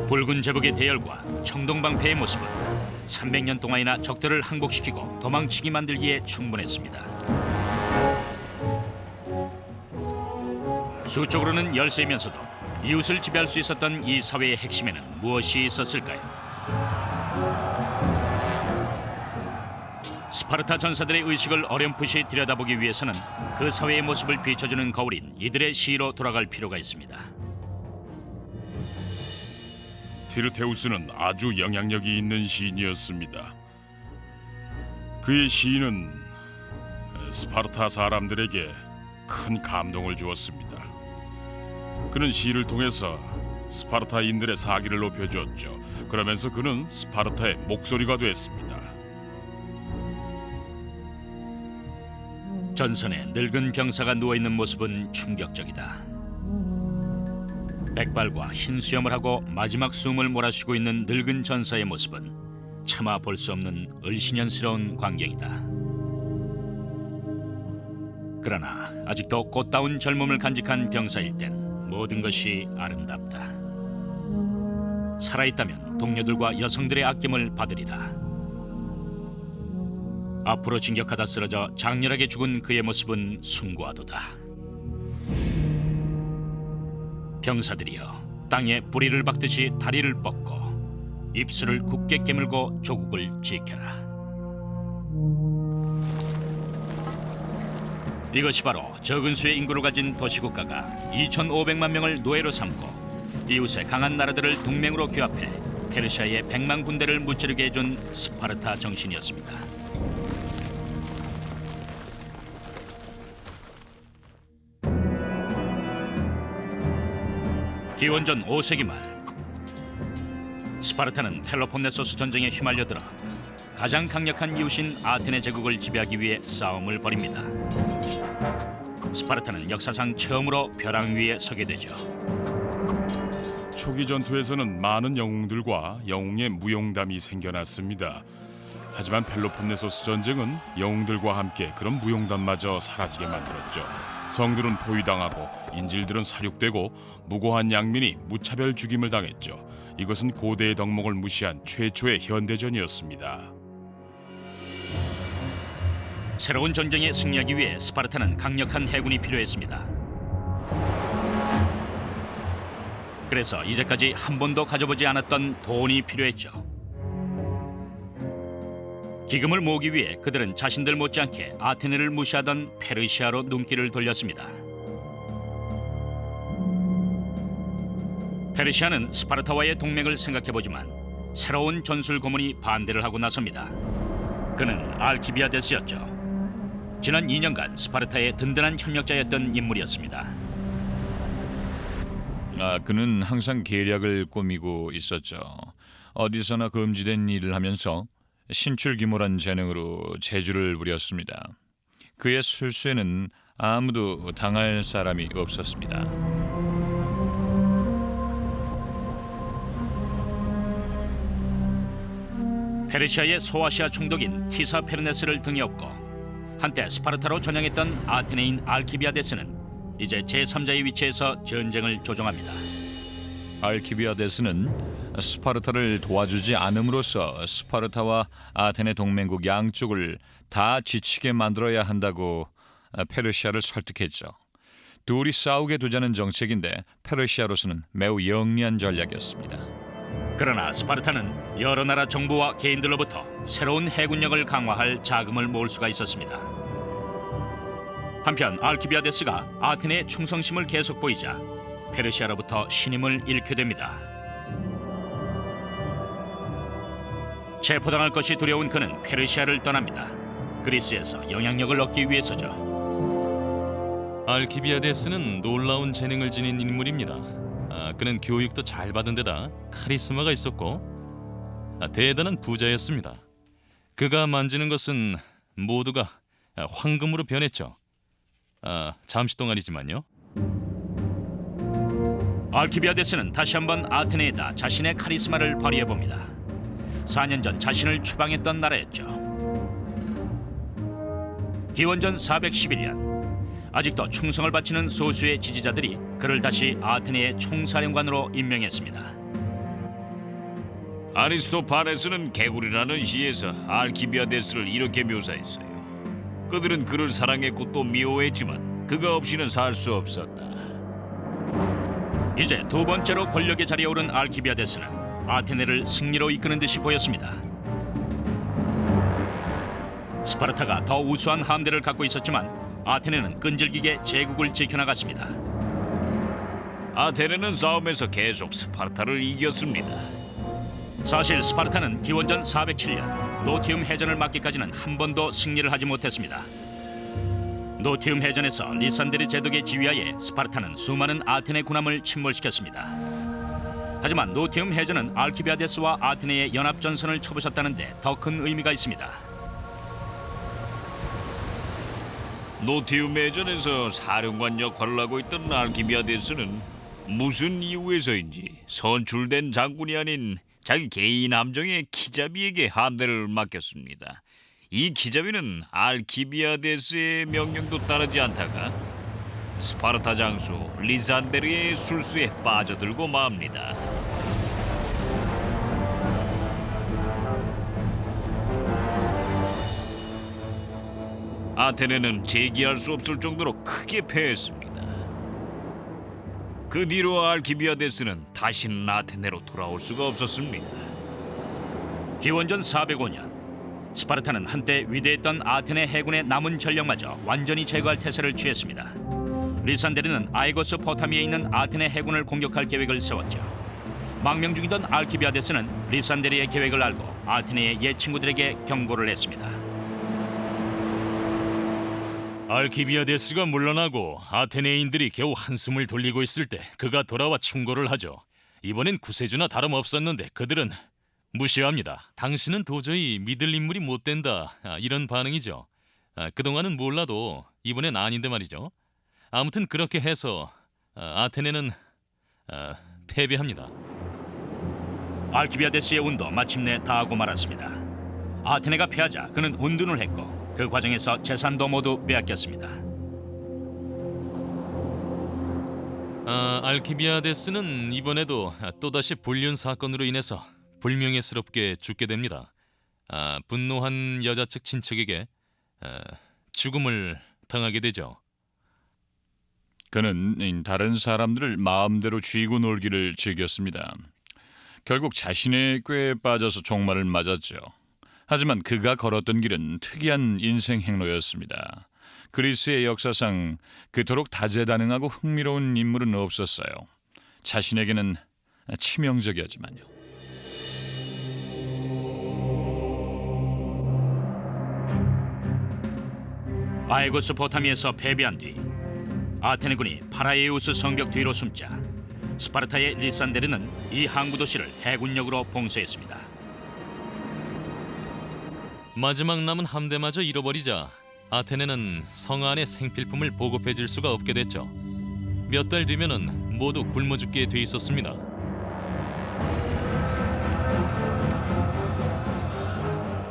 붉은 제복의 대열과 청동방패의 모습은 300년 동안이나 적들을 항복시키고 도망치게 만들기에 충분했습니다. 수적으로는 열세면서도 이웃을 지배할 수 있었던 이 사회의 핵심에는 무엇이 있었을까요? 스파르타 전사들의 의식을 어렴풋이 들여다보기 위해서는 그 사회의 모습을 비춰주는 거울인 이들의 시로 돌아갈 필요가 있습니다. 티르테우스는 아주 영향력이 있는 시인이었습니다. 그의 시인은 스파르타 사람들에게 큰 감동을 주었습니다. 그는 시를 통해서 스파르타인들의 사기를 높여주었죠. 그러면서 그는 스파르타의 목소리가 됐습니다. 전선에 늙은 병사가 누워있는 모습은 충격적이다. 백발과 흰 수염을 하고 마지막 숨을 몰아쉬고 있는 늙은 전사의 모습은 차마 볼 수 없는 을신연스러운 광경이다. 그러나 아직도 꽃다운 젊음을 간직한 병사일 땐 모든 것이 아름답다. 살아있다면 동료들과 여성들의 아낌을 받으리라. 앞으로 진격하다 쓰러져 장렬하게 죽은 그의 모습은 숭고하도다. 병사들이여, 땅에 뿌리를 박듯이 다리를 뻗고 입술을 굳게 깨물고 조국을 지켜라. 이것이 바로 적은 수의 인구를 가진 도시국가가 2,500만 명을 노예로 삼고 이웃의 강한 나라들을 동맹으로 규합해 페르시아의 100만 군대를 무찌르게 해준 스파르타 정신이었습니다. 기원전 5세기 말 스파르타는 펠로폰네소스 전쟁에 휘말려들어 가장 강력한 이웃인 아테네 제국을 지배하기 위해 싸움을 벌입니다. 스파르타는 역사상 처음으로 벼랑 위에 서게 되죠. 초기 전투에서는 많은 영웅들과 영웅의 무용담이 생겨났습니다. 하지만 펠로폰네소스 전쟁은 영웅들과 함께 그런 무용담마저 사라지게 만들었죠. 성들은 포위당하고 인질들은 살육되고 무고한 양민이 무차별 죽임을 당했죠. 이것은 고대의 덕목을 무시한 최초의 현대전이었습니다. 새로운 전쟁에 승리하기 위해 스파르타는 강력한 해군이 필요했습니다. 그래서 이제까지 한 번도 가져보지 않았던 돈이 필요했죠. 기금을 모으기 위해 그들은 자신들 못지않게 아테네를 무시하던 페르시아로 눈길을 돌렸습니다. 페르시아는 스파르타와의 동맹을 생각해보지만 새로운 전술 고문이 반대를 하고 나섭니다. 그는 알키비아데스였죠. 지난 2년간 스파르타의 든든한 협력자였던 인물이었습니다. 그는 항상 계략을 꾸미고 있었죠. 어디서나 금지된 일을 하면서 신출귀몰한 재능으로 재주를 부렸습니다. 그의 술수에는 아무도 당할 사람이 없었습니다. 페르시아의 소아시아 총독인 티사페르네스를 등에 업고 한때 스파르타로 전향했던 아테네인 알키비아데스는 이제 제3자의 위치에서 전쟁을 조종합니다. 알키비아데스는 스파르타를 도와주지 않음으로써 스파르타와 아테네 동맹국 양쪽을 다 지치게 만들어야 한다고 페르시아를 설득했죠. 둘이 싸우게 두자는 정책인데 페르시아로서는 매우 영리한 전략이었습니다. 그러나 스파르타는 여러 나라 정부와 개인들로부터 새로운 해군력을 강화할 자금을 모을 수가 있었습니다. 한편 알키비아데스가 아테네의 충성심을 계속 보이자 페르시아로부터 신임을 잃게 됩니다. 체포당할 것이 두려운 그는 페르시아를 떠납니다. 그리스에서 영향력을 얻기 위해서죠. 알키비아데스는 놀라운 재능을 지닌 인물입니다. 그는 교육도 잘 받은 데다 카리스마가 있었고 대단한 부자였습니다. 그가 만지는 것은 모두가 황금으로 변했죠. 잠시 동안이지만요. 알키비아데스는 다시 한번 아테네에다 자신의 카리스마를 발휘해봅니다. 4년 전 자신을 추방했던 나라였죠. 기원전 411년 아직도 충성을 바치는 소수의 지지자들이 그를 다시 아테네의 총사령관으로 임명했습니다. 아리스토파네스는 개구리라는 시에서 알키비아데스를 이렇게 묘사했어요. 그들은 그를 사랑했고 또 미워했지만 그가 없이는 살 수 없었다. 이제 두 번째로 권력의 자리에 오른 알키비아데스는 아테네를 승리로 이끄는 듯이 보였습니다. 스파르타가 더 우수한 함대를 갖고 있었지만 아테네는 끈질기게 제국을 지켜나갔습니다. 아테네는 싸움에서 계속 스파르타를 이겼습니다. 사실 스파르타는 기원전 407년 노티움 해전을 막기까지는 한 번도 승리를 하지 못했습니다. 노티움 해전에서 리산데르 제독의 지휘하에 스파르타는 수많은 아테네 군함을 침몰시켰습니다. 하지만 노티움 해전은 알키비아데스와 아테네의 연합전선을 쳐부셨다는데 더 큰 의미가 있습니다. 노티움 해전에서 사령관 역할을 하고 있던 알키비아데스는 무슨 이유에서인지 선출된 장군이 아닌 자기 개인 함정의 키자비에게 함대를 맡겼습니다. 이 키자비는 알키비아데스의 명령도 따르지 않다가 스파르타 장수 리산데르의 술수에 빠져들고 맙니다. 아테네는 재기할 수 없을 정도로 크게 패했습니다. 그 뒤로 알키비아데스는 다시는 아테네로 돌아올 수가 없었습니다. 기원전 405년 스파르타는 한때 위대했던 아테네 해군의 남은 전력마저 완전히 제거할 태세를 취했습니다. 리산데르는 아이고스 포타미에 있는 아테네 해군을 공격할 계획을 세웠죠. 망명 중이던 알키비아데스는 리산데르의 계획을 알고 아테네의 옛 친구들에게 경고를 했습니다. 알키비아데스가 물러나고 아테네인들이 겨우 한숨을 돌리고 있을 때 그가 돌아와 충고를 하죠. 이번엔 구세주나 다름없었는데 그들은 무시합니다. 당신은 도저히 믿을 인물이 못 된다. 이런 반응이죠. 그동안은 몰라도 이번엔 아닌데 말이죠. 아무튼 그렇게 해서 아테네는 패배합니다. 알키비아데스의 운도 마침내 다하고 말았습니다. 아테네가 패하자 그는 운둔을 했고 그 과정에서 재산도 모두 빼앗겼습니다. 알키비아데스는 이번에도 또다시 불륜 사건으로 인해서 불명예스럽게 죽게 됩니다. 분노한 여자 측 친척에게 죽음을 당하게 되죠. 그는 다른 사람들을 마음대로 쥐고 놀기를 즐겼습니다. 결국 자신의 꾀에 빠져서 종말을 맞았죠. 하지만 그가 걸었던 길은 특이한 인생 행로였습니다. 그리스의 역사상 그토록 다재다능하고 흥미로운 인물은 없었어요. 자신에게는 치명적이었지만요. 아이고스 포타미에서 패배한 뒤 아테네군이 파라에우스 성벽 뒤로 숨자 스파르타의 리산데르는 이 항구 도시를 해군력으로 봉쇄했습니다. 마지막 남은 함대마저 잃어버리자 아테네는 성 안의 생필품을 보급해 줄 수가 없게 됐죠. 몇 달 뒤면은 모두 굶어 죽게 돼 있었습니다.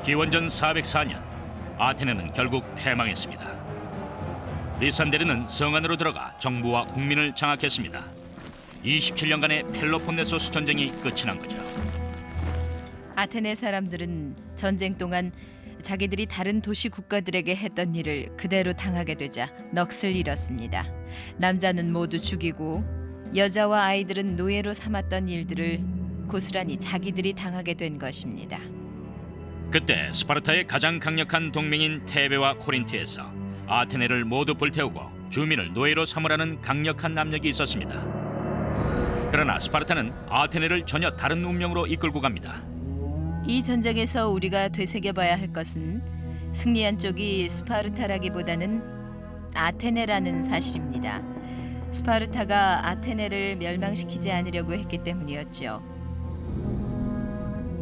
기원전 404년 아테네는 결국 패망했습니다. 리산데르는 성 안으로 들어가 정부와 국민을 장악했습니다. 27년간의 펠로폰네소스 전쟁이 끝이 난 거죠. 아테네 사람들은 전쟁 동안 자기들이 다른 도시 국가들에게 했던 일을 그대로 당하게 되자 넋을 잃었습니다. 남자는 모두 죽이고 여자와 아이들은 노예로 삼았던 일들을 고스란히 자기들이 당하게 된 것입니다. 그때 스파르타의 가장 강력한 동맹인 테베와 코린트에서 아테네를 모두 불태우고 주민을 노예로 삼으라는 강력한 압력이 있었습니다. 그러나 스파르타는 아테네를 전혀 다른 운명으로 이끌고 갑니다. 이 전쟁에서 우리가 되새겨봐야 할 것은 승리한 쪽이 스파르타라기보다는 아테네라는 사실입니다. 스파르타가 아테네를 멸망시키지 않으려고 했기 때문이었죠.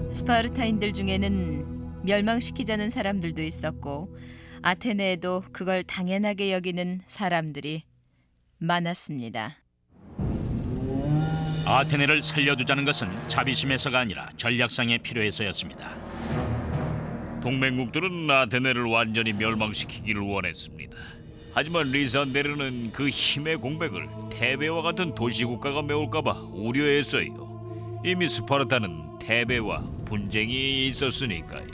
스파르타인들 중에는 멸망시키자는 사람들도 있었고 아테네에도 그걸 당연하게 여기는 사람들이 많았습니다. 아테네를 살려두자는 것은 자비심에서가 아니라 전략상에 필요해서였습니다. 동맹국들은 아테네를 완전히 멸망시키기를 원했습니다. 하지만 리산데르는 그 힘의 공백을 테베와 같은 도시국가가 메울까봐 우려했어요. 이미 스파르타는 패배와 분쟁이 있었으니까요.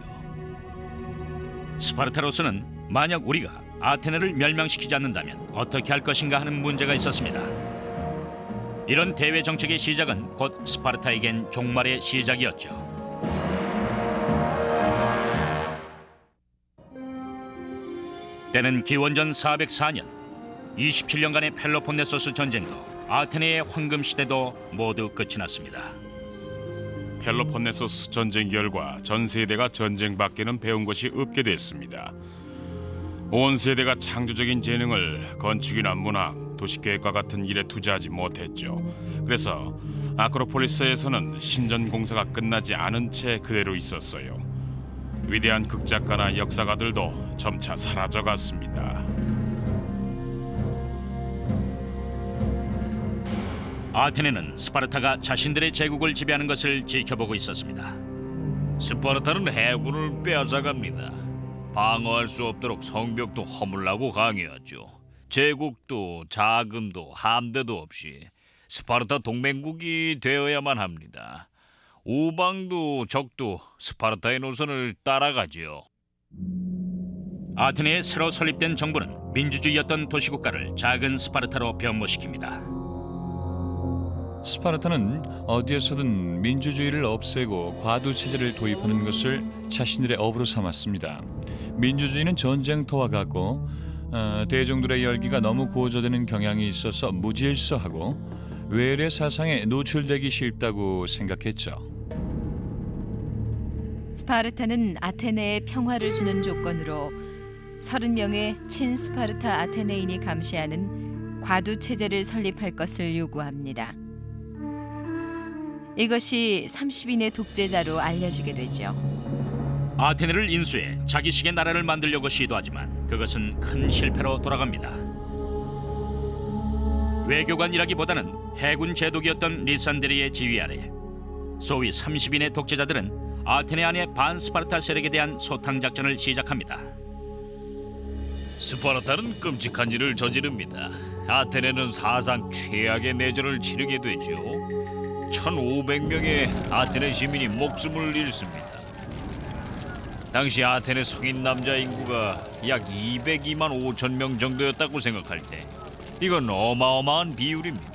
스파르타로서는 만약 우리가 아테네를 멸망시키지 않는다면 어떻게 할 것인가 하는 문제가 있었습니다. 이런 대외 정책의 시작은 곧 스파르타에겐 종말의 시작이었죠. 때는 기원전 404년, 27년간의 펠로폰네소스 전쟁도 아테네의 황금 시대도 모두 끝이 났습니다. 펠로폰네소스 전쟁 결과 전 세대가 전쟁밖에는 배운 것이 없게 됐습니다. 온 세대가 창조적인 재능을 건축이나 문학, 도시계획과 같은 일에 투자하지 못했죠. 그래서 아크로폴리스에서는 신전 공사가 끝나지 않은 채 그대로 있었어요. 위대한 극작가나 역사가들도 점차 사라져갔습니다. 아테네는 스파르타가 자신들의 제국을 지배하는 것을 지켜보고 있었습니다. 스파르타는 해군을 빼앗아갑니다. 방어할 수 없도록 성벽도 허물라고 강요하죠. 제국도 자금도 함대도 없이 스파르타 동맹국이 되어야만 합니다. 우방도 적도 스파르타의 노선을 따라가지요. 아테네에 새로 설립된 정부는 민주주의였던 도시국가를 작은 스파르타로 변모시킵니다. 스파르타는 어디에서든 민주주의를 없애고 과도 체제를 도입하는 것을 자신들의 업으로 삼았습니다. 민주주의는 전쟁터와 같고 대중들의 열기가 너무 고조되는 경향이 있어서 무질서하고 외래 사상에 노출되기 쉽다고 생각했죠. 스파르타는 아테네에 평화를 주는 조건으로 30명의 친스파르타 아테네인이 감시하는 과두 체제를 설립할 것을 요구합니다. 이것이 30인의 독재자로 알려지게 되죠. 아테네를 인수해 자기식의 나라를 만들려고 시도하지만 그것은 큰 실패로 돌아갑니다. 외교관이라기보다는 해군 제독이었던 리산데리의 지휘 아래 소위 30인의 독재자들은 아테네 안의 반스파르타 세력에 대한 소탕 작전을 시작합니다. 스파르타는 끔찍한 일을 저지릅니다. 아테네는 사상 최악의 내전을 치르게 되죠. 1,500명의 아테네 시민이 목숨을 잃습니다. 당시 아테네 성인 남자 인구가 약 202만 5천 명 정도였다고 생각할 때 이건 어마어마한 비율입니다.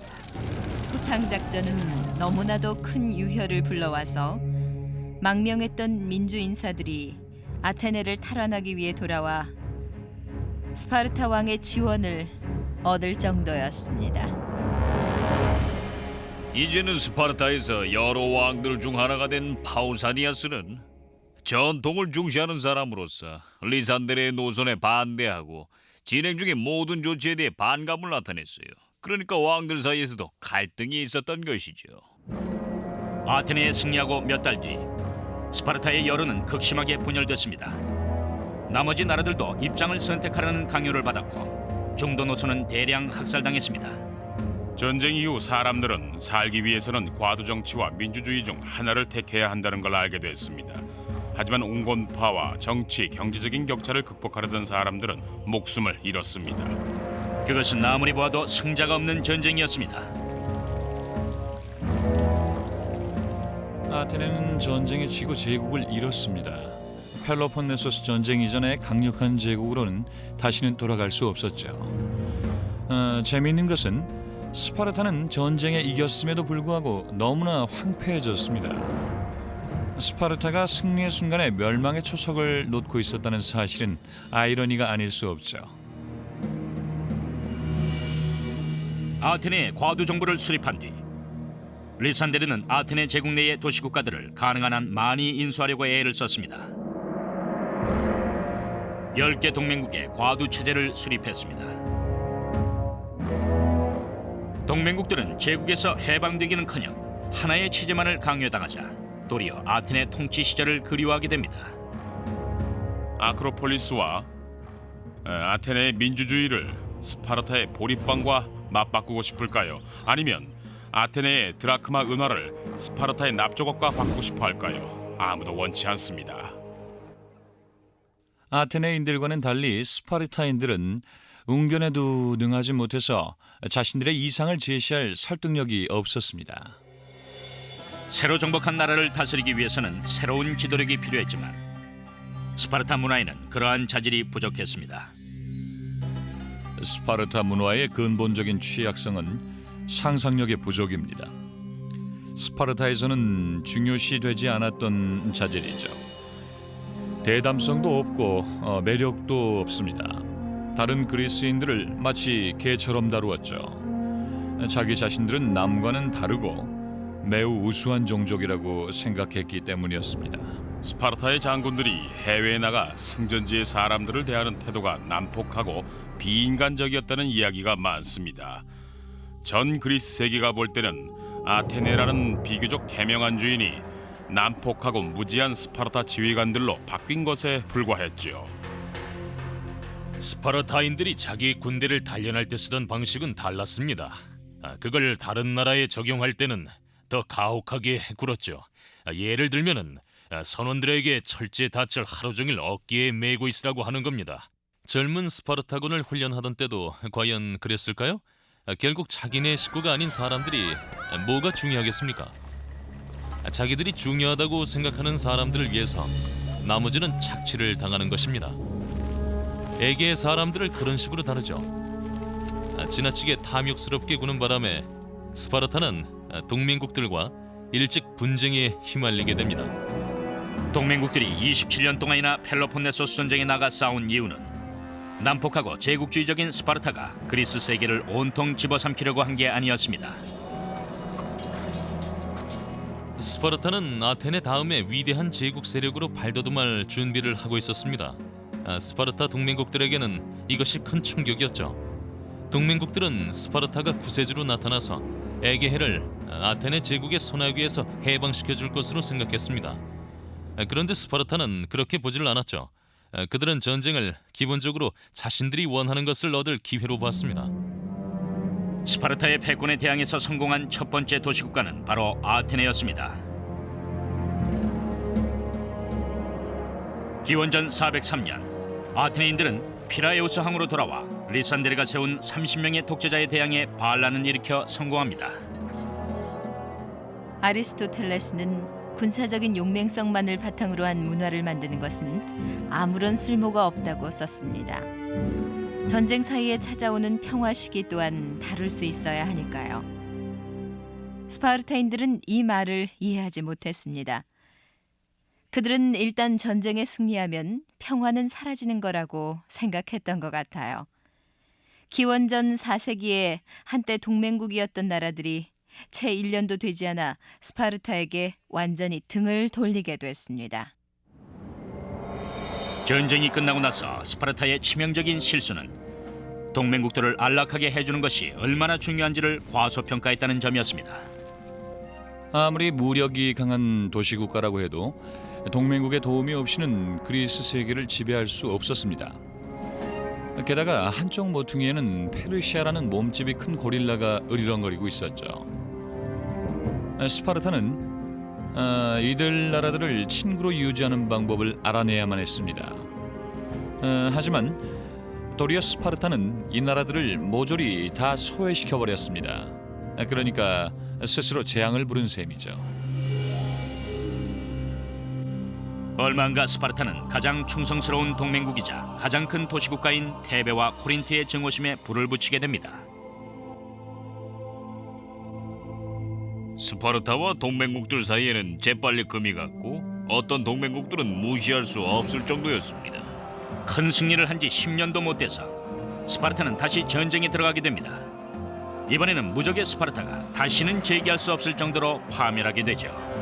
소탕 작전은 너무나도 큰 유혈을 불러와서 망명했던 민주 인사들이 아테네를 탈환하기 위해 돌아와 스파르타 왕의 지원을 얻을 정도였습니다. 이제는 스파르타에서 여러 왕들 중 하나가 된 파우사니아스는 전통을 중시하는 사람으로서 리산데르의 노선에 반대하고 진행 중인 모든 조치에 대해 반감을 나타냈어요. 그러니까 왕들 사이에서도 갈등이 있었던 것이죠. 아테네에 승리하고 몇 달 뒤 스파르타의 여론은 극심하게 분열됐습니다. 나머지 나라들도 입장을 선택하라는 강요를 받았고 중도 노선은 대량 학살당했습니다. 전쟁 이후 사람들은 살기 위해서는 과도 정치와 민주주의 중 하나를 택해야 한다는 걸 알게 됐습니다. 하지만 온건파와 정치, 경제적인 격차를 극복하려던 사람들은 목숨을 잃었습니다. 그것은 아무리 보아도 승자가 없는 전쟁이었습니다. 아테네는 전쟁에 지고 제국을 잃었습니다. 펠로폰네소스 전쟁 이전의 강력한 제국으로는 다시는 돌아갈 수 없었죠. 재미있는 것은 스파르타는 전쟁에 이겼음에도 불구하고 너무나 황폐해졌습니다. 스파르타가 승리의 순간에 멸망의 초석을 놓고 있었다는 사실은 아이러니가 아닐 수 없죠. 아테네에 과두 정부를 수립한 뒤 리산데르는 아테네 제국 내의 도시국가들을 가능한 한 많이 인수하려고 애를 썼습니다. 10개 동맹국에 과두 체제를 수립했습니다. 동맹국들은 제국에서 해방되기는커녕 하나의 체제만을 강요당하자 도리어 아테네 통치 시절을 그리워하게 됩니다. 아크로폴리스와 아테네의 민주주의를 스파르타의 보리빵과 맞바꾸고 싶을까요? 아니면 아테네의 드라크마 은화를 스파르타의 납조각과 바꾸고 싶어 할까요? 아무도 원치 않습니다. 아테네인들과는 달리 스파르타인들은 웅변에도 능하지 못해서 자신들의 이상을 제시할 설득력이 없었습니다. 새로 정복한 나라를 다스리기 위해서는 새로운 지도력이 필요했지만 스파르타 문화에는 그러한 자질이 부족했습니다. 스파르타 문화의 근본적인 취약성은 상상력의 부족입니다. 스파르타에서는 중요시되지 않았던 자질이죠. 대담성도 없고 매력도 없습니다. 다른 그리스인들을 마치 개처럼 다루었죠. 자기 자신들은 남과는 다르고 매우 우수한 종족이라고 생각했기 때문이었습니다. 스파르타의 장군들이 해외에 나가 성전지의 사람들을 대하는 태도가 난폭하고 비인간적이었다는 이야기가 많습니다. 전 그리스 세계가 볼 때는 아테네라는 비교적 개명한 주인이 난폭하고 무지한 스파르타 지휘관들로 바뀐 것에 불과했죠. 스파르타인들이 자기 군대를 단련할 때 쓰던 방식은 달랐습니다. 그걸 다른 나라에 적용할 때는 더 가혹하게 굴었죠. 예를 들면은 선원들에게 철제 닻을 하루 종일 어깨에 메고 있으라고 하는 겁니다. 젊은 스파르타군을 훈련하던 때도 과연 그랬을까요? 결국 자기네 식구가 아닌 사람들이 뭐가 중요하겠습니까? 자기들이 중요하다고 생각하는 사람들을 위해서 나머지는 착취를 당하는 것입니다. 애기의 사람들을 그런 식으로 다루죠. 지나치게 탐욕스럽게 구는 바람에 스파르타는 동맹국들과 일찍 분쟁에 휘말리게 됩니다. 동맹국들이 27년 동안이나 펠로폰네소스 전쟁에 나가 싸운 이유는 난폭하고 제국주의적인 스파르타가 그리스 세계를 온통 집어삼키려고 한 게 아니었습니다. 스파르타는 아테네 다음에 위대한 제국 세력으로 발돋움할 준비를 하고 있었습니다. 스파르타 동맹국들에게는 이것이 큰 충격이었죠. 동맹국들은 스파르타가 구세주로 나타나서 에게해를 아테네 제국의 손아귀에서 해방시켜 줄 것으로 생각했습니다. 그런데 스파르타는 그렇게 보지를 않았죠. 그들은 전쟁을 기본적으로 자신들이 원하는 것을 얻을 기회로 봤습니다. 스파르타의 패권에 대항해서 성공한 첫 번째 도시국가는 바로 아테네였습니다. 기원전 403년 아테네인들은 피라에우스 항으로 돌아와 리산데르가 세운 30명의 독재자에 대항해 반란을 일으켜 성공합니다. 아리스토텔레스는 군사적인 용맹성만을 바탕으로 한 문화를 만드는 것은 아무런 쓸모가 없다고 썼습니다. 전쟁 사이에 찾아오는 평화 시기 또한 다룰 수 있어야 하니까요. 스파르타인들은 이 말을 이해하지 못했습니다. 그들은 일단 전쟁에 승리하면 평화는 사라지는 거라고 생각했던 것 같아요. 기원전 4세기에 한때 동맹국이었던 나라들이 채 1년도 되지 않아 스파르타에게 완전히 등을 돌리게 됐습니다. 전쟁이 끝나고 나서 스파르타의 치명적인 실수는 동맹국들을 안락하게 해주는 것이 얼마나 중요한지를 과소평가했다는 점이었습니다. 아무리 무력이 강한 도시국가라고 해도 동맹국의 도움이 없이는 그리스 세계를 지배할 수 없었습니다. 게다가 한쪽 모퉁이에는 페르시아라는 몸집이 큰 고릴라가 으리렁거리고 있었죠. 스파르타는 이들 나라들을 친구로 유지하는 방법을 알아내야만 했습니다. 하지만 도리어 스파르타는 이 나라들을 모조리 다 소외시켜버렸습니다. 그러니까 스스로 재앙을 부른 셈이죠. 얼마 안가 스파르타는 가장 충성스러운 동맹국이자 가장 큰 도시국가인 테베와 코린트의 증오심에 불을 붙이게 됩니다. 스파르타와 동맹국들 사이에는 재빨리 금이 갔고 어떤 동맹국들은 무시할 수 없을 정도였습니다. 큰 승리를 한 지 10년도 못 돼서 스파르타는 다시 전쟁에 들어가게 됩니다. 이번에는 무적의 스파르타가 다시는 재기할 수 없을 정도로 파멸하게 되죠.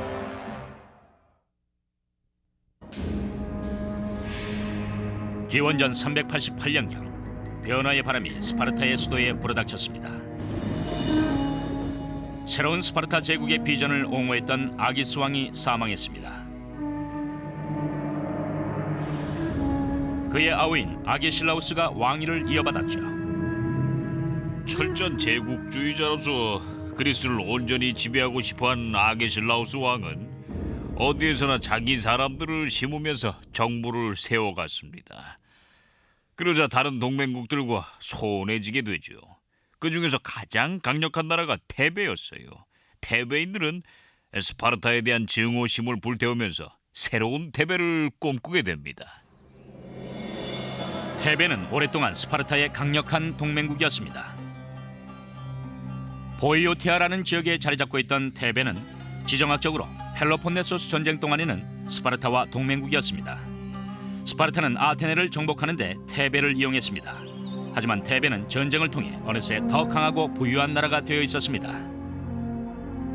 기원전 388년경 변화의 바람이 스파르타의 수도에 불어닥쳤습니다. 새로운 스파르타 제국의 비전을 옹호했던 아기스 왕이 사망했습니다. 그의 아우인 아게실라우스가 왕위를 이어받았죠. 철저한 제국주의자로서 그리스를 온전히 지배하고 싶어한 아게실라우스 왕은 어디에서나 자기 사람들을 심으면서 정부를 세워갔습니다. 그러자 다른 동맹국들과 소원해지게 되죠. 그 중에서 가장 강력한 나라가 테베였어요. 테베인들은 스파르타에 대한 증오심을 불태우면서 새로운 테베를 꿈꾸게 됩니다. 테베는 오랫동안 스파르타의 강력한 동맹국이었습니다. 보이오티아라는 지역에 자리 잡고 있던 테베는 지정학적으로 펠로폰네소스 전쟁 동안에는 스파르타와 동맹국이었습니다. 스파르타는 아테네를 정복하는데 테베를 이용했습니다. 하지만 테베는 전쟁을 통해 어느새 더 강하고 부유한 나라가 되어 있었습니다.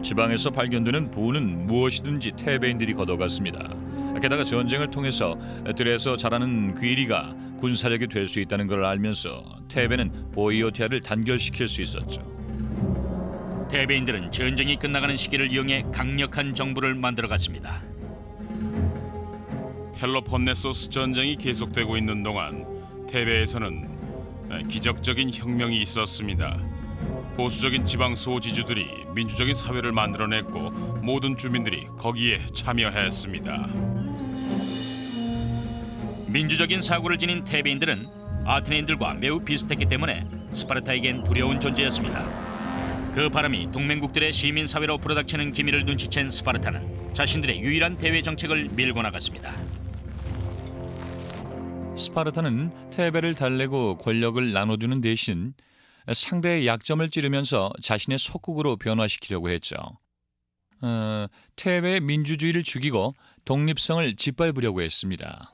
지방에서 발견되는 부는 무엇이든지 테베인들이 걷어갔습니다. 게다가 전쟁을 통해서 들에서 자라는 귀리가 군사력이 될 수 있다는 걸 알면서 테베는 보이오티아를 단결시킬 수 있었죠. 테베인들은 전쟁이 끝나가는 시기를 이용해 강력한 정부를 만들어갔습니다. 펠로폰네소스 전쟁이 계속되고 있는 동안 테베에서는 기적적인 혁명이 있었습니다. 보수적인 지방 소지주들이 민주적인 사회를 만들어냈고 모든 주민들이 거기에 참여했습니다. 민주적인 사고를 지닌 테베인들은 아테네인들과 매우 비슷했기 때문에 스파르타에겐 두려운 존재였습니다. 그 바람이 동맹국들의 시민 사회로 불어닥치는 기미를 눈치챈 스파르타는 자신들의 유일한 대외 정책을 밀고 나갔습니다. 스파르타는 테베를 달래고 권력을 나눠주는 대신 상대의 약점을 찌르면서 자신의 속국으로 변화시키려고 했죠. 테베의 민주주의를 죽이고 독립성을 짓밟으려고 했습니다.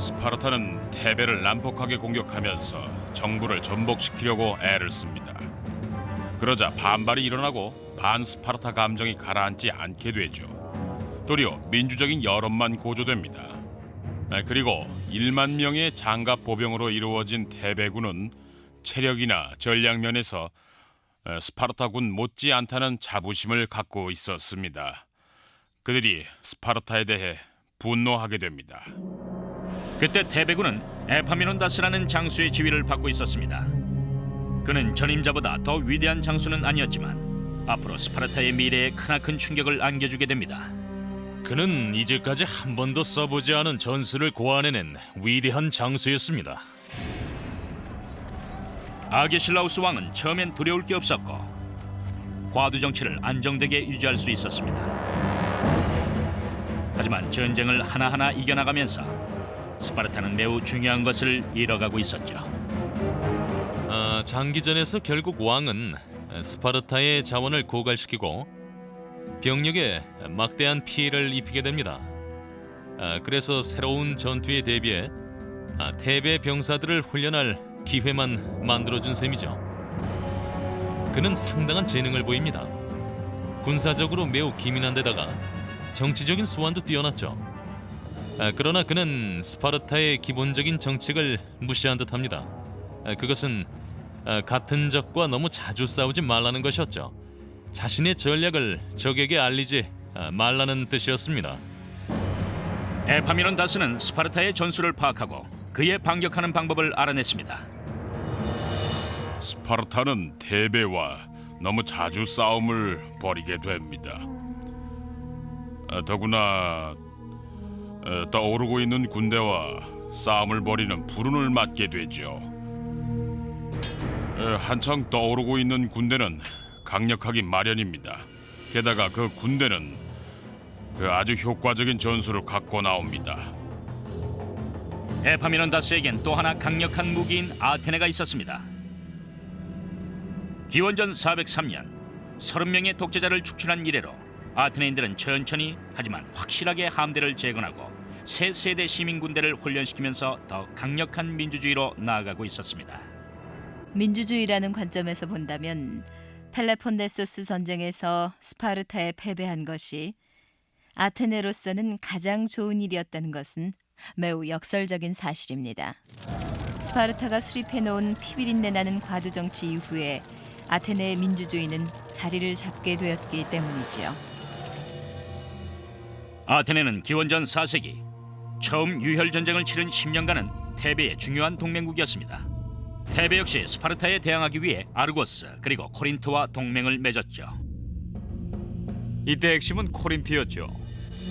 스파르타는 테베를 난폭하게 공격하면서 정부를 전복시키려고 애를 씁니다. 그러자 반발이 일어나고 반스파르타 감정이 가라앉지 않게 되죠. 도리어 민주적인 여론만 고조됩니다. 그리고 1만 명의 장갑 보병으로 이루어진 테베군은 체력이나 전략 면에서 스파르타군 못지않다는 자부심을 갖고 있었습니다. 그들이 스파르타에 대해 분노하게 됩니다. 그때 테베군은 에파미논다스라는 장수의 지위를 받고 있었습니다. 그는 전임자보다 더 위대한 장수는 아니었지만 앞으로 스파르타의 미래에 크나큰 충격을 안겨주게 됩니다. 그는 이제까지 한 번도 써보지 않은 전술을 고안해낸 위대한 장수였습니다. 아게실라우스 왕은 처음엔 두려울 게 없었고 과두 정치를 안정되게 유지할 수 있었습니다. 하지만 전쟁을 하나하나 이겨나가면서 스파르타는 매우 중요한 것을 잃어가고 있었죠. 장기전에서 결국 왕은 스파르타의 자원을 고갈시키고 병력에 막대한 피해를 입히게 됩니다. 그래서 새로운 전투에 대비해 테베 병사들을 훈련할 기회만 만들어준 셈이죠. 그는 상당한 재능을 보입니다. 군사적으로 매우 기민한 데다가 정치적인 수완도 뛰어났죠. 그러나 그는 스파르타의 기본적인 정책을 무시한 듯합니다. 그것은 같은 적과 너무 자주 싸우지 말라는 것이었죠. 자신의 전략을 적에게 알리지 말라는 뜻이었습니다. 에파미논다스는 스파르타의 전술을 파악하고 그에 반격하는 방법을 알아냈습니다. 스파르타는 테베와 너무 자주 싸움을 벌이게 됩니다. 더구나 떠오르고 있는 군대와 싸움을 벌이는 불운을 맞게 되죠. 한창 떠오르고 있는 군대는 강력하기 마련입니다. 게다가 그 군대는 아주 효과적인 전술을 갖고 나옵니다. 에파미논다스에겐 또 하나 강력한 무기인 아테네가 있었습니다. 기원전 403년 30명의 독재자를 축출한 이래로 아테네인들은 천천히 하지만 확실하게 함대를 재건하고 새 세대 시민 군대를 훈련시키면서 더 강력한 민주주의로 나아가고 있었습니다. 민주주의라는 관점에서 본다면 펠로폰네소스 전쟁에서 스파르타에 패배한 것이 아테네로서는 가장 좋은 일이었다는 것은 매우 역설적인 사실입니다. 스파르타가 수립해놓은 피비린내 나는 과두 정치 이후에 아테네의 민주주의는 자리를 잡게 되었기 때문이지요. 아테네는 기원전 4세기 처음 유혈 전쟁을 치른 10년간은 테베의 중요한 동맹국이었습니다. 테베 역시 스파르타에 대항하기 위해 아르고스 그리고 코린트와 동맹을 맺었죠. 이때 핵심은 코린트였죠.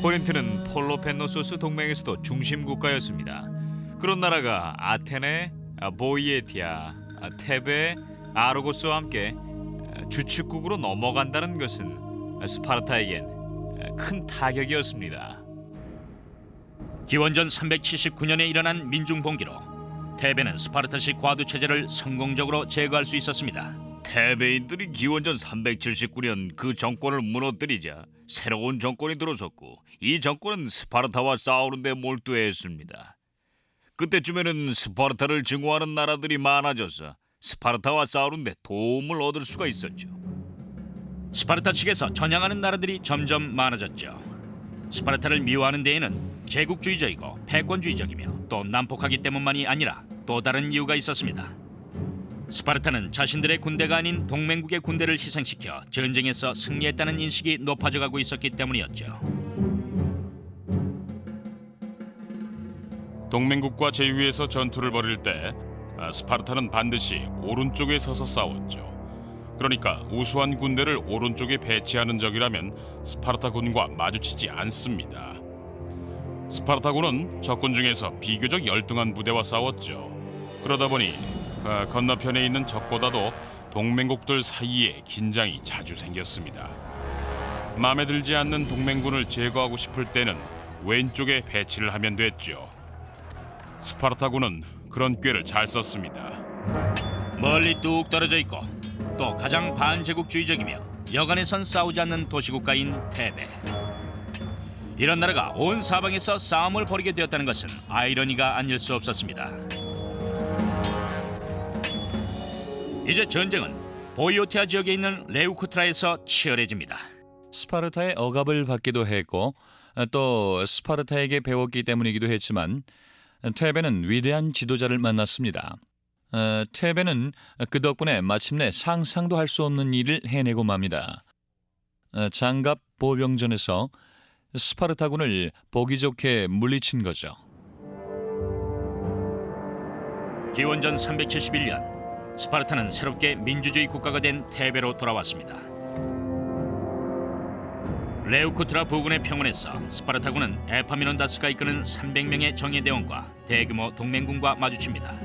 코린트는 폴로펜노소스 동맹에서도 중심 국가였습니다. 그런 나라가 아테네, 보이에티아, 테베, 아르고스와 함께 주축국으로 넘어간다는 것은 스파르타에겐 큰 타격이었습니다. 기원전 379년에 일어난 민중봉기로 테베는 스파르타식 과도 체제를 성공적으로 제거할 수 있었습니다. 테베인들이 기원전 379년 그 정권을 무너뜨리자 새로운 정권이 들어섰고 이 정권은 스파르타와 싸우는 데 몰두했습니다. 그때쯤에는 스파르타를 증오하는 나라들이 많아져서 스파르타와 싸우는 데 도움을 얻을 수가 있었죠. 스파르타 측에서 전향하는 나라들이 점점 많아졌죠. 스파르타를 미워하는 데에는 제국주의적이고 패권주의적이며 또 난폭하기 때문만이 아니라 또 다른 이유가 있었습니다. 스파르타는 자신들의 군대가 아닌 동맹국의 군대를 희생시켜 전쟁에서 승리했다는 인식이 높아져가고 있었기 때문이었죠. 동맹국과 제휴에서 전투를 벌일 때 스파르타는 반드시 오른쪽에 서서 싸웠죠. 그러니까 우수한 군대를 오른쪽에 배치하는 적이라면 스파르타군과 마주치지 않습니다. 스파르타군은 적군 중에서 비교적 열등한 부대와 싸웠죠. 그러다 보니 건너편에 있는 적보다도 동맹국들 사이에 긴장이 자주 생겼습니다. 마음에 들지 않는 동맹군을 제거하고 싶을 때는 왼쪽에 배치를 하면 됐죠. 스파르타군은 그런 꾀를 잘 썼습니다. 멀리 뚝 떨어져 있고 또 가장 반제국주의적이며 여간에선 싸우지 않는 도시국가인 테베. 이런 나라가 온 사방에서 싸움을 벌이게 되었다는 것은 아이러니가 아닐 수 없었습니다. 이제 전쟁은 보이오티아 지역에 있는 레우쿠트라에서 치열해집니다. 스파르타의 억압을 받기도 했고 또 스파르타에게 배웠기 때문이기도 했지만 테베는 위대한 지도자를 만났습니다. 테베는 그 덕분에 마침내 상상도 할 수 없는 일을 해내고 맙니다. 장갑 보병전에서 스파르타군을 보기 좋게 물리친 거죠. 기원전 371년 스파르타는 새롭게 민주주의 국가가 된 테베로 돌아왔습니다. 레우쿠트라 부근의 평원에서 스파르타군은 에파미논다스가 이끄는 300명의 정예대원과 대규모 동맹군과 마주칩니다.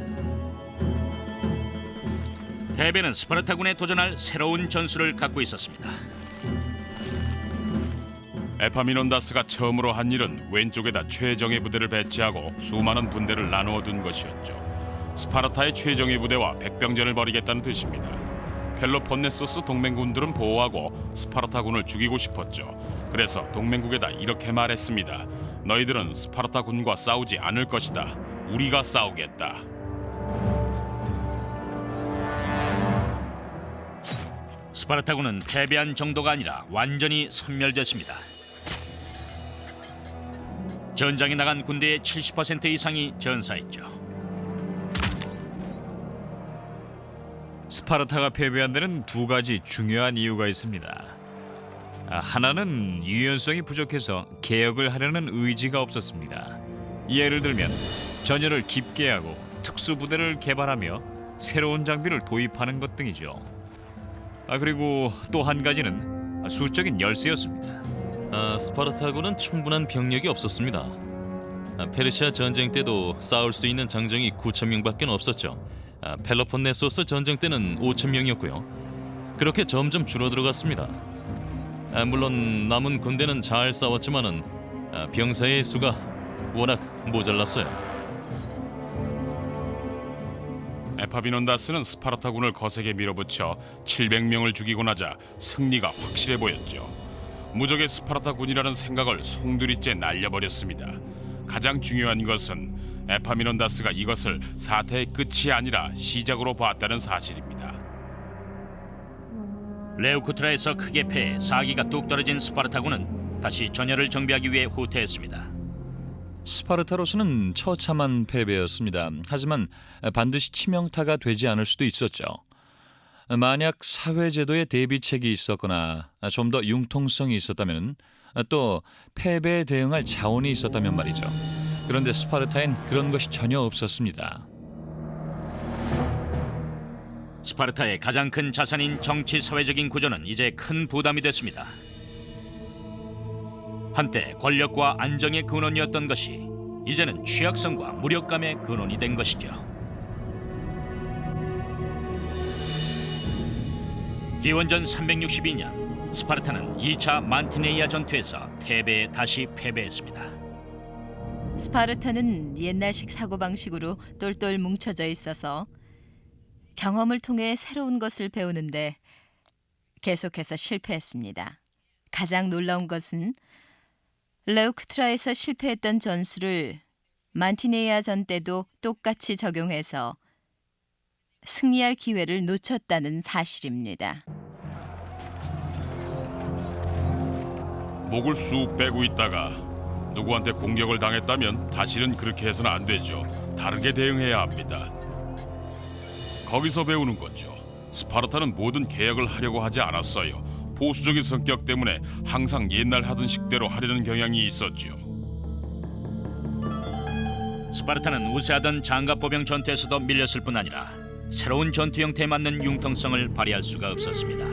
테베는 스파르타군에 도전할 새로운 전술을 갖고 있었습니다. 에파미논다스가 처음으로 한 일은 왼쪽에다 최정예 부대를 배치하고 수많은 군대를 나누어 둔 것이었죠. 스파르타의 최정예 부대와 백병전을 벌이겠다는 뜻입니다. 펠로폰네소스 동맹군들은 보호하고 스파르타군을 죽이고 싶었죠. 그래서 동맹국에다 이렇게 말했습니다. 너희들은 스파르타군과 싸우지 않을 것이다. 우리가 싸우겠다. 스파르타군은 패배한 정도가 아니라 완전히 섬멸됐습니다. 전장에 나간 군대의 70% 이상이 전사했죠. 스파르타가 패배한 데는 두 가지 중요한 이유가 있습니다. 하나는 유연성이 부족해서 개혁을 하려는 의지가 없었습니다. 예를 들면 전열을 깊게 하고 특수부대를 개발하며 새로운 장비를 도입하는 것 등이죠. 그리고 또 한 가지는 수적인 열세였습니다. 스파르타군은 충분한 병력이 없었습니다. 페르시아 전쟁 때도 싸울 수 있는 장정이 9,000명밖에 없었죠. 펠로폰네소스 전쟁 때는 5,000명이었고요. 그렇게 점점 줄어들어갔습니다. 물론 남은 군대는 잘 싸웠지만은 병사의 수가 워낙 모자랐어요. 에파미논다스는 스파르타군을 거세게 밀어붙여 700명을 죽이고 나자 승리가 확실해 보였죠. 무적의 스파르타군이라는 생각을 송두리째 날려버렸습니다. 가장 중요한 것은 에파미논다스가 이것을 사태의 끝이 아니라 시작으로 봤다는 사실입니다. 레우쿠트라에서 크게 패해 사기가 뚝 떨어진 스파르타군은 다시 전열을 정비하기 위해 후퇴했습니다. 스파르타로서는 처참한 패배였습니다. 하지만 반드시 치명타가 되지 않을 수도 있었죠. 만약 사회제도의 대비책이 있었거나 좀 더 융통성이 있었다면 또 패배에 대응할 자원이 있었다면 말이죠. 그런데 스파르타엔 그런 것이 전혀 없었습니다. 스파르타의 가장 큰 자산인 정치 사회적인 구조는 이제 큰 부담이 됐습니다. 한때 권력과 안정의 근원이었던 것이 이제는 취약성과 무력감의 근원이 된 것이죠. 기원전 362년 스파르타는 2차 만티네이아 전투에서 테베에 다시 패배했습니다. 스파르타는 옛날식 사고방식으로 똘똘 뭉쳐져 있어서 경험을 통해 새로운 것을 배우는데 계속해서 실패했습니다. 가장 놀라운 것은 레우크트라에서 실패했던 전술을 만티네이아 전 때도 똑같이 적용해서 승리할 기회를 놓쳤다는 사실입니다. 목을 쑥 빼고 있다가 누구한테 공격을 당했다면 다시는 그렇게 해서는 안 되죠. 다르게 대응해야 합니다. 거기서 배우는 거죠. 스파르타는 모든 계약을 하려고 하지 않았어요. 보수적인 성격 때문에 항상 옛날 하던 식대로 하려는 경향이 있었죠. 스파르타는 우세하던 장갑보병 전투에서도 밀렸을 뿐 아니라 새로운 전투 형태에 맞는 융통성을 발휘할 수가 없었습니다.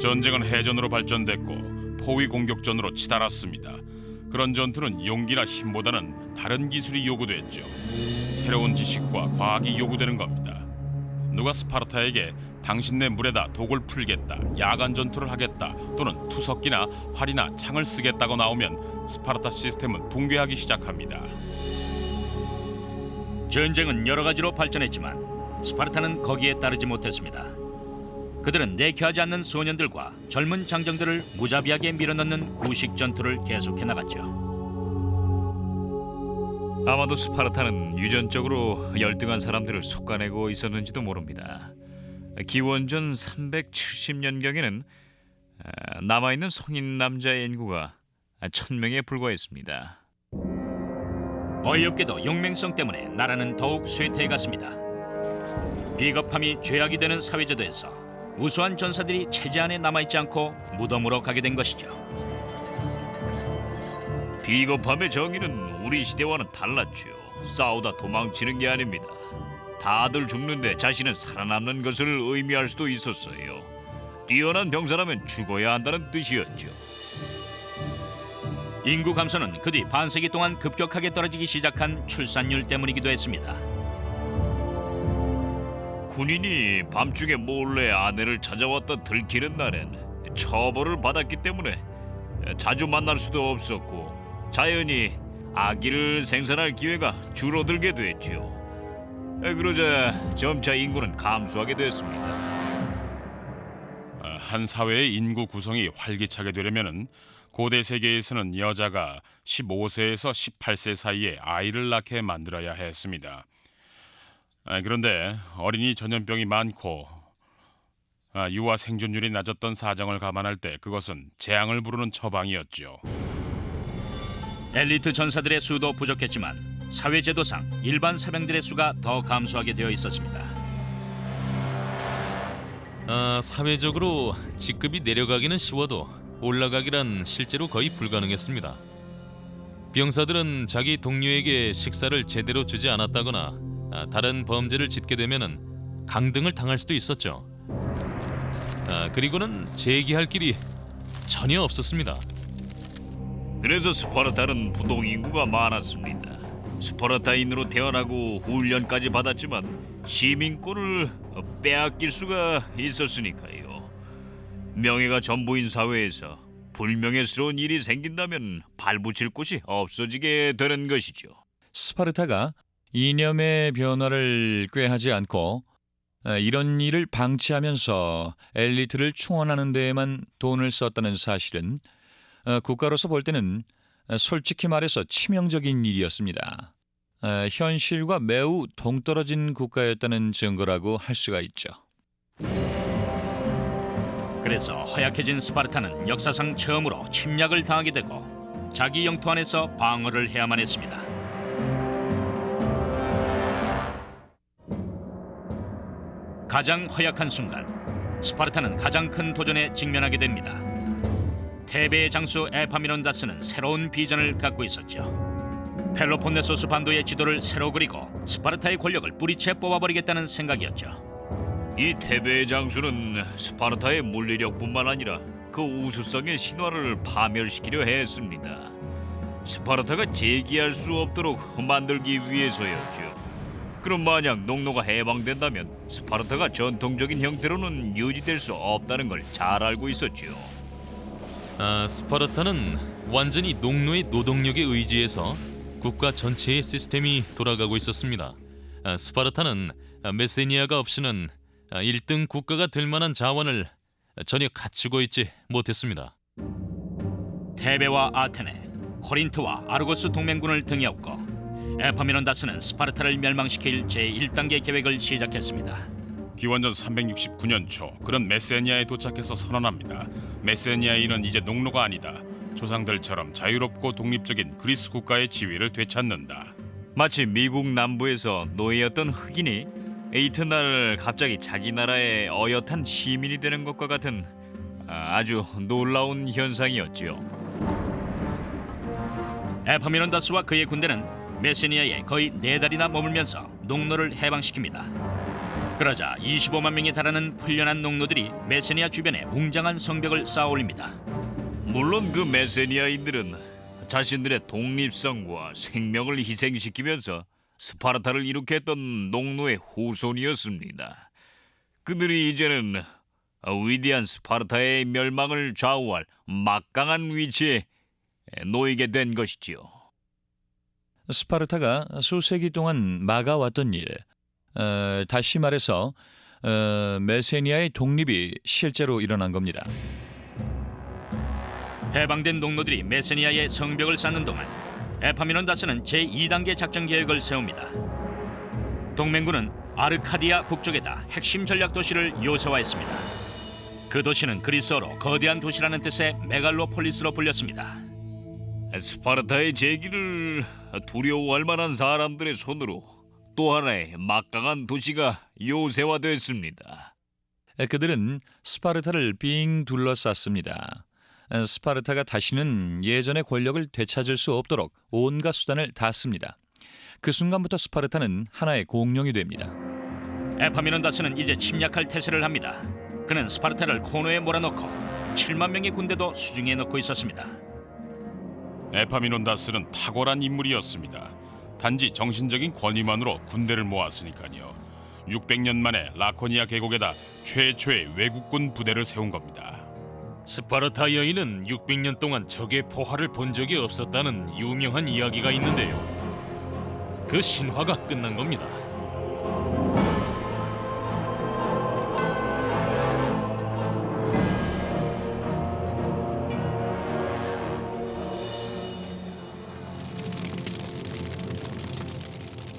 전쟁은 해전으로 발전됐고 포위 공격전으로 치달았습니다. 그런 전투는 용기나 힘보다는 다른 기술이 요구됐죠. 새로운 지식과 과학이 요구되는 겁니다. 누가 스파르타에게 당신네 물에다 독을 풀겠다, 야간 전투를 하겠다, 또는 투석기나 활이나 창을 쓰겠다고 나오면 스파르타 시스템은 붕괴하기 시작합니다. 전쟁은 여러 가지로 발전했지만 스파르타는 거기에 따르지 못했습니다. 그들은 내키하지 않는 소년들과 젊은 장정들을 무자비하게 밀어넣는 구식 전투를 계속해 나갔죠. 아마도 스파르타는 유전적으로 열등한 사람들을 속아내고 있었는지도 모릅니다. 기원전 370년경에는 남아있는 성인 남자의 인구가 1000명에 불과했습니다. 어이없게도 용맹성 때문에 나라는 더욱 쇠퇴해갔습니다. 비겁함이 죄악이 되는 사회제도에서 우수한 전사들이 체제 안에 남아있지 않고 무덤으로 가게 된 것이죠. 비겁함의 정의는 우리 시대와는 달랐지요. 싸우다 도망치는 게 아닙니다. 다들 죽는데 자신은 살아남는 것을 의미할 수도 있었어요. 뛰어난 병사라면 죽어야 한다는 뜻이었죠. 인구 감소는 그 뒤 반세기 동안 급격하게 떨어지기 시작한 출산율 때문이기도 했습니다. 군인이 밤중에 몰래 아내를 찾아왔다 들키는 날엔 처벌을 받았기 때문에 자주 만날 수도 없었고 자연히 아기를 생산할 기회가 줄어들게 됐죠. 그러자 점차 인구는 감소하게 됐습니다. 한 사회의 인구 구성이 활기차게 되려면은 고대 세계에서는 여자가 15세에서 18세 사이에 아이를 낳게 만들어야 했습니다. 그런데 어린이 전염병이 많고 유아 생존율이 낮았던 사정을 감안할 때 그것은 재앙을 부르는 처방이었죠. 엘리트 전사들의 수도 부족했지만 사회제도상 일반 사병들의 수가 더 감소하게 되어 있었습니다. 사회적으로 직급이 내려가기는 쉬워도 올라가기란 실제로 거의 불가능했습니다. 병사들은 자기 동료에게 식사를 제대로 주지 않았다거나 다른 범죄를 짓게 되면은 강등을 당할 수도 있었죠. 그리고는 재기할 길이 전혀 없었습니다. 그래서 스파르타는 부동 인구가 많았습니다. 스파르타인으로 태어나고 훈련까지 받았지만 시민권을 빼앗길 수가 있었으니까요. 명예가 전부인 사회에서 불명예스러운 일이 생긴다면 발붙일 곳이 없어지게 되는 것이죠. 스파르타가 이념의 변화를 꾀하지 않고 이런 일을 방치하면서 엘리트를 충원하는 데에만 돈을 썼다는 사실은 국가로서 볼 때는 솔직히 말해서 치명적인 일이었습니다. 현실과 매우 동떨어진 국가였다는 증거라고 할 수가 있죠. 그래서 허약해진 스파르타는 역사상 처음으로 침략을 당하게 되고 자기 영토 안에서 방어를 해야만 했습니다. 가장 허약한 순간 스파르타는 가장 큰 도전에 직면하게 됩니다. 테베의 장수 에파미논다스는 새로운 비전을 갖고 있었죠. 펠로폰네소스 반도의 지도를 새로 그리고 스파르타의 권력을 뿌리채 뽑아버리겠다는 생각이었죠. 이 테베의 장수는 스파르타의 물리력뿐만 아니라 그 우수성의 신화를 파멸시키려 했습니다. 스파르타가 재기할 수 없도록 만들기 위해서였죠. 그럼 만약 농노가 해방된다면 스파르타가 전통적인 형태로는 유지될 수 없다는 걸 잘 알고 있었지요. 스파르타는 완전히 농노의 노동력에 의지해서 국가 전체의 시스템이 돌아가고 있었습니다. 스파르타는 메세니아가 없이는 1등 국가가 될 만한 자원을 전혀 갖추고 있지 못했습니다. 테베와 아테네, 코린트와 아르고스 동맹군을 등에 업고 에파미논다스는 스파르타를 멸망시킬 제1단계 계획을 시작했습니다. 기원전 369년 초 그런 메세니아에 도착해서 선언합니다. 메세니아인은 이제 농노가 아니다. 조상들처럼 자유롭고 독립적인 그리스 국가의 지위를 되찾는다. 마치 미국 남부에서 노예였던 흑인이 이튿날 갑자기 자기 나라의 어엿한 시민이 되는 것과 같은 아주 놀라운 현상이었지요. 에파미논다스와 그의 군대는 메세니아에 거의 4달이나 머물면서 농노를 해방시킵니다. 그러자 25만 명에 달하는 훈련한 농노들이 메세니아 주변에 웅장한 성벽을 쌓아올립니다. 물론 그 메세니아인들은 자신들의 독립성과 생명을 희생시키면서 스파르타를 일으켰던 농노의 후손이었습니다. 그들이 이제는 위대한 스파르타의 멸망을 좌우할 막강한 위치에 놓이게 된 것이지요. 스파르타가 수세기 동안 막아왔던 일, 다시 말해서 메세니아의 독립이 실제로 일어난 겁니다. 해방된 농노들이 메세니아의 성벽을 쌓는 동안 에파미논다스는 제2단계 작전 계획을 세웁니다. 동맹군은 아르카디아 북쪽에다 핵심 전략 도시를 요새화했습니다. 그 도시는 그리스어로 거대한 도시라는 뜻의 메갈로폴리스로 불렸습니다. 스파르타의 재기를 두려워할 만한 사람들의 손으로 또 하나의 막강한 도시가 요새화됐습니다. 그들은 스파르타를 빙 둘러쌌습니다. 스파르타가 다시는 예전의 권력을 되찾을 수 없도록 온갖 수단을 다 씁니다. 그 순간부터 스파르타는 하나의 공룡이 됩니다. 에파미논다스는 이제 침략할 태세를 합니다. 그는 스파르타를 코너에 몰아넣고 7만 명의 군대도 수중에 넣고 있었습니다. 에파미논다스는 탁월한 인물이었습니다. 단지 정신적인 권위만으로 군대를 모았으니까요. 600년 만에 라코니아 계곡에다 최초의 외국군 부대를 세운 겁니다. 스파르타 여인은 600년 동안 적의 포화를 본 적이 없었다는 유명한 이야기가 있는데요. 그 신화가 끝난 겁니다.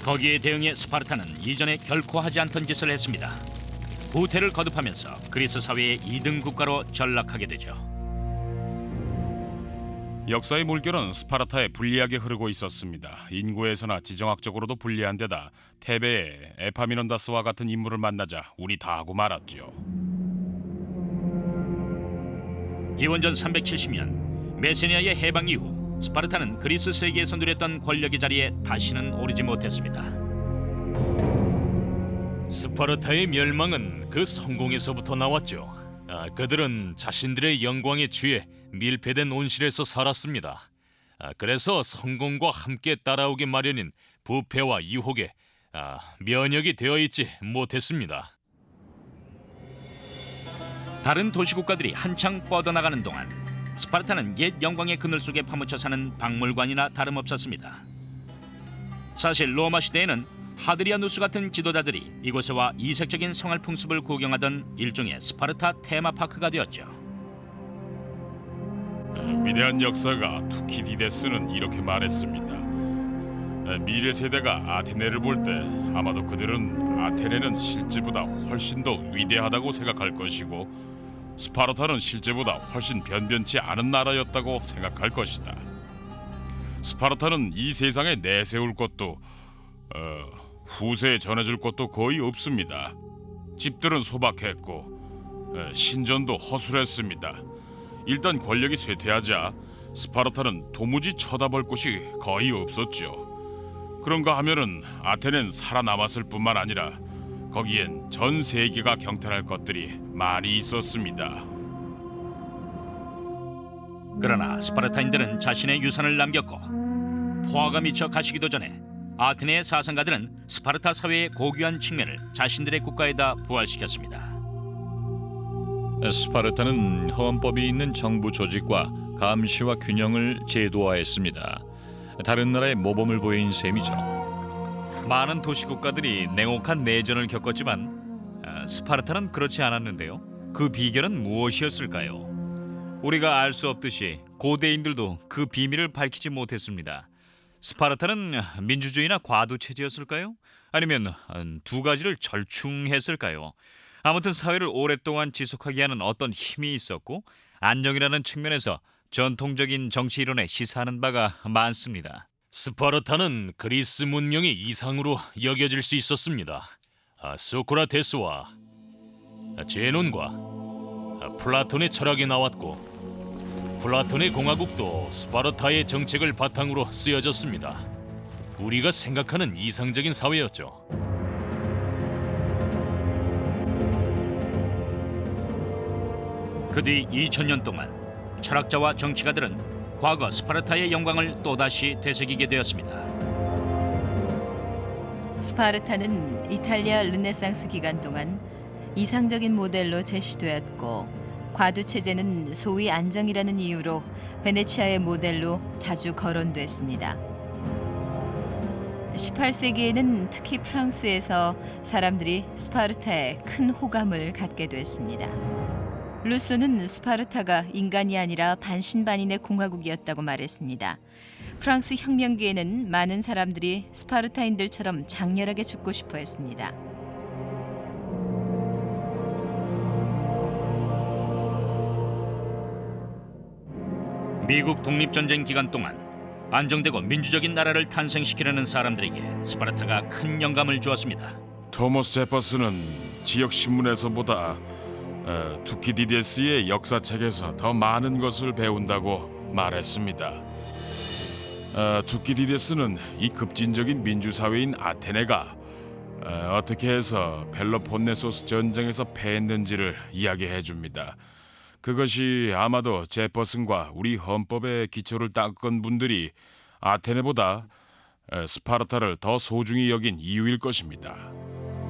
거기에 대응해 스파르타는 이전에 결코 하지 않던 짓을 했습니다. 후퇴를 거듭하면서 그리스 사회의 2등 국가로 전락하게 되죠. 역사의 물결은 스파르타에 불리하게 흐르고 있었습니다. 인구에서나 지정학적으로도 불리한 데다 테베에 에파미논다스와 같은 인물을 만나자 운이 다하고 말았죠. 기원전 370년 메세니아의 해방 이후 스파르타는 그리스 세계에서 누렸던 권력의 자리에 다시는 오르지 못했습니다. 스파르타의 멸망은 그 성공에서부터 나왔죠. 그들은 자신들의 영광에 취해 밀폐된 온실에서 살았습니다. 그래서 성공과 함께 따라오기 마련인 부패와 유혹에 면역이 되어 있지 못했습니다. 다른 도시국가들이 한창 뻗어나가는 동안 스파르타는 옛 영광의 그늘 속에 파묻혀 사는 박물관이나 다름없었습니다. 사실 로마 시대에는 하드리아누스 같은 지도자들이 이곳에 와 이색적인 생활 풍습을 구경하던 일종의 스파르타 테마파크가 되었죠. 위대한 역사가 투키디데스는 이렇게 말했습니다. 미래 세대가 아테네를 볼 때 아마도 그들은 아테네는 실제보다 훨씬 더 위대하다고 생각할 것이고 스파르타는 실제보다 훨씬 변변치 않은 나라였다고 생각할 것이다. 스파르타는 이 세상에 내세울 것도 후세에 전해줄 것도 거의 없습니다. 집들은 소박했고 신전도 허술했습니다. 일단 권력이 쇠퇴하자 스파르타는 도무지 쳐다볼 곳이 거의 없었죠. 그런가 하면은 아테네는 살아남았을 뿐만 아니라 거기엔 전 세계가 경탄할 것들이 많이 있었습니다. 그러나 스파르타인들은 자신의 유산을 남겼고 포화가 미쳐 가시기도 전에 아테네의 사상가들은 스파르타 사회의 고귀한 측면을 자신들의 국가에다 부활시켰습니다. 스파르타는 헌법이 있는 정부 조직과 감시와 균형을 제도화했습니다. 다른 나라의 모범을 보인 셈이죠. 많은 도시 국가들이 냉혹한 내전을 겪었지만 스파르타는 그렇지 않았는데요. 그 비결은 무엇이었을까요? 우리가 알 수 없듯이 고대인들도 그 비밀을 밝히지 못했습니다. 스파르타는 민주주의나 과도 체제였을까요? 아니면 두 가지를 절충했을까요? 아무튼 사회를 오랫동안 지속하게 하는 어떤 힘이 있었고 안정이라는 측면에서 전통적인 정치 이론에 시사하는 바가 많습니다. 스파르타는 그리스 문명의 이상으로 여겨질 수 있었습니다. 소크라테스와 제논과 플라톤의 철학이 나왔고 플라톤의 공화국도 스파르타의 정책을 바탕으로 쓰여졌습니다. 우리가 생각하는 이상적인 사회였죠. 그 뒤 2000년 동안 철학자와 정치가들은 과거 스파르타의 영광을 또다시 되새기게 되었습니다. 스파르타는 이탈리아 르네상스 기간 동안 이상적인 모델로 제시되었고 과도 체제는 소위 안정이라는 이유로 베네치아의 모델로 자주 거론됐습니다. 18세기에는 특히 프랑스에서 사람들이 스파르타에 큰 호감을 갖게 됐습니다. 루소는 스파르타가 인간이 아니라 반신반인의 공화국이었다고 말했습니다. 프랑스 혁명기에는 많은 사람들이 스파르타인들처럼 장렬하게 죽고 싶어 했습니다. 미국 독립전쟁 기간 동안 안정되고 민주적인 나라를 탄생시키려는 사람들에게 스파르타가 큰 영감을 주었습니다. 토머스 제퍼슨은 지역 신문에서보다 투키디데스의 역사책에서 더 많은 것을 배운다고 말했습니다. 투키디데스는 이 급진적인 민주사회인 아테네가 어떻게 해서 펠로폰네소스 전쟁에서 패했는지를 이야기해 줍니다. 그것이 아마도 제퍼슨과 우리 헌법의 기초를 닦은 분들이 아테네보다 스파르타를 더 소중히 여긴 이유일 것입니다.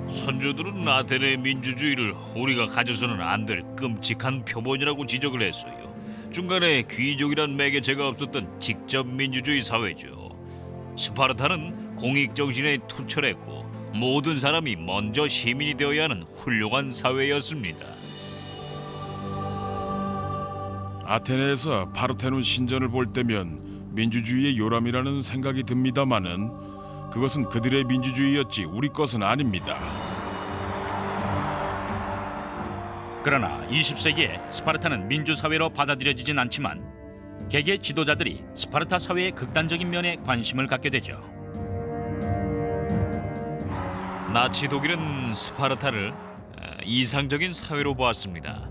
선조들은 아테네 민주주의를 우리가 가져서는 안 될 끔찍한 표본이라고 지적을 했어요. 중간에 귀족이란 매개체가 없었던 직접 민주주의 사회죠. 스파르타는 공익정신에 투철했고 모든 사람이 먼저 시민이 되어야 하는 훌륭한 사회였습니다. 아테네에서 파르테논 신전을 볼 때면 민주주의의 요람이라는 생각이 듭니다마는 그것은 그들의 민주주의였지 우리 것은 아닙니다. 그러나 20세기에 스파르타는 민주사회로 받아들여지진 않지만 개개 지도자들이 스파르타 사회의 극단적인 면에 관심을 갖게 되죠. 나치 독일은 스파르타를 이상적인 사회로 보았습니다.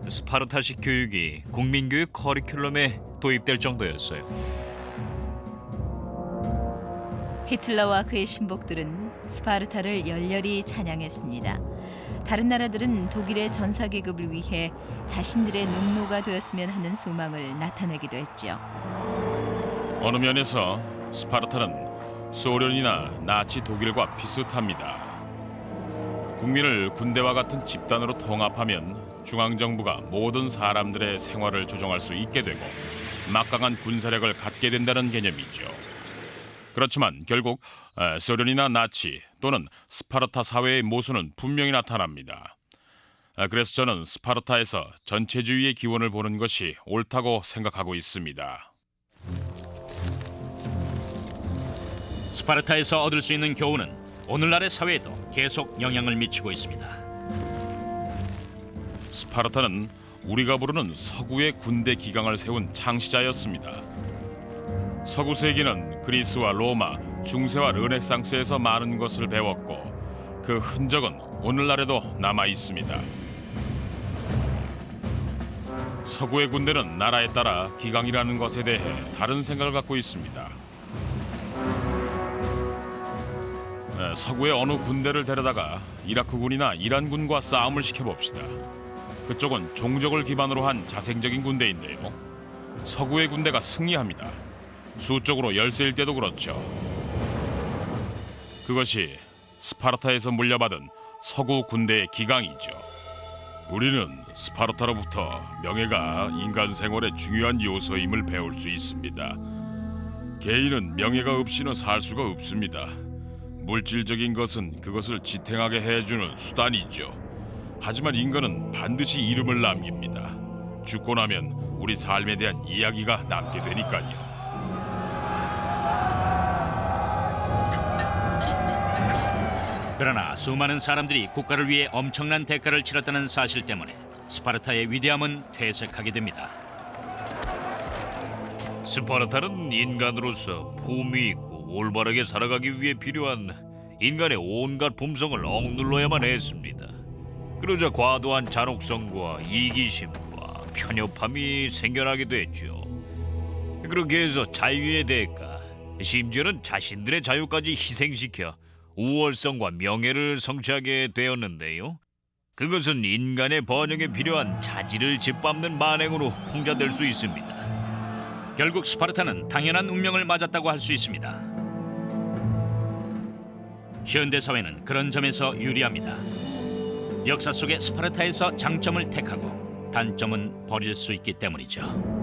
스파르타식 교육이 국민교육 커리큘럼에 도입될 정도였어요. 히틀러와 그의 신복들은 스파르타를 열렬히 찬양했습니다. 다른 나라들은 독일의 전사 계급을 위해 자신들의 농노가 되었으면 하는 소망을 나타내기도 했죠. 어느 면에서 스파르타는 소련이나 나치 독일과 비슷합니다. 국민을 군대와 같은 집단으로 통합하면 중앙정부가 모든 사람들의 생활을 조정할 수 있게 되고 막강한 군사력을 갖게 된다는 개념이죠. 그렇지만 결국 소련이나 나치 또는 스파르타 사회의 모순은 분명히 나타납니다. 그래서 저는 스파르타에서 전체주의의 기원을 보는 것이 옳다고 생각하고 있습니다. 스파르타에서 얻을 수 있는 교훈은 오늘날의 사회에도 계속 영향을 미치고 있습니다. 스파르타는 우리가 부르는 서구의 군대 기강을 세운 창시자였습니다. 서구 세계는 그리스와 로마, 중세와 르네상스에서 많은 것을 배웠고 그 흔적은 오늘날에도 남아 있습니다. 서구의 군대는 나라에 따라 기강이라는 것에 대해 다른 생각을 갖고 있습니다. 서구의 어느 군대를 데려다가 이라크군이나 이란군과 싸움을 시켜봅시다. 그쪽은 종족을 기반으로 한 자생적인 군대인데요. 서구의 군대가 승리합니다. 수적으로 열세일 때도 그렇죠. 그것이 스파르타에서 물려받은 서구 군대의 기강이죠. 우리는 스파르타로부터 명예가 인간 생활의 중요한 요소임을 배울 수 있습니다. 개인은 명예가 없이는 살 수가 없습니다. 물질적인 것은 그것을 지탱하게 해주는 수단이죠. 하지만 인간은 반드시 이름을 남깁니다. 죽고 나면 우리 삶에 대한 이야기가 남게 되니까요. 그러나 수많은 사람들이 국가를 위해 엄청난 대가를 치렀다는 사실 때문에 스파르타의 위대함은 퇴색하게 됩니다. 스파르타는 인간으로서 품위 있고 올바르게 살아가기 위해 필요한 인간의 온갖 품성을 억눌러야만 했습니다. 그러자 과도한 잔혹성과 이기심과 편협함이 생겨나게 됐죠. 그렇게 해서 자유의 대가, 심지어는 자신들의 자유까지 희생시켜 우월성과 명예를 성취하게 되었는데요. 그것은 인간의 번영에 필요한 자질을 짓밟는 만행으로 홍자될 수 있습니다. 결국 스파르타는 당연한 운명을 맞았다고 할 수 있습니다. 현대 사회는 그런 점에서 유리합니다. 역사 속의 스파르타에서 장점을 택하고 단점은 버릴 수 있기 때문이죠.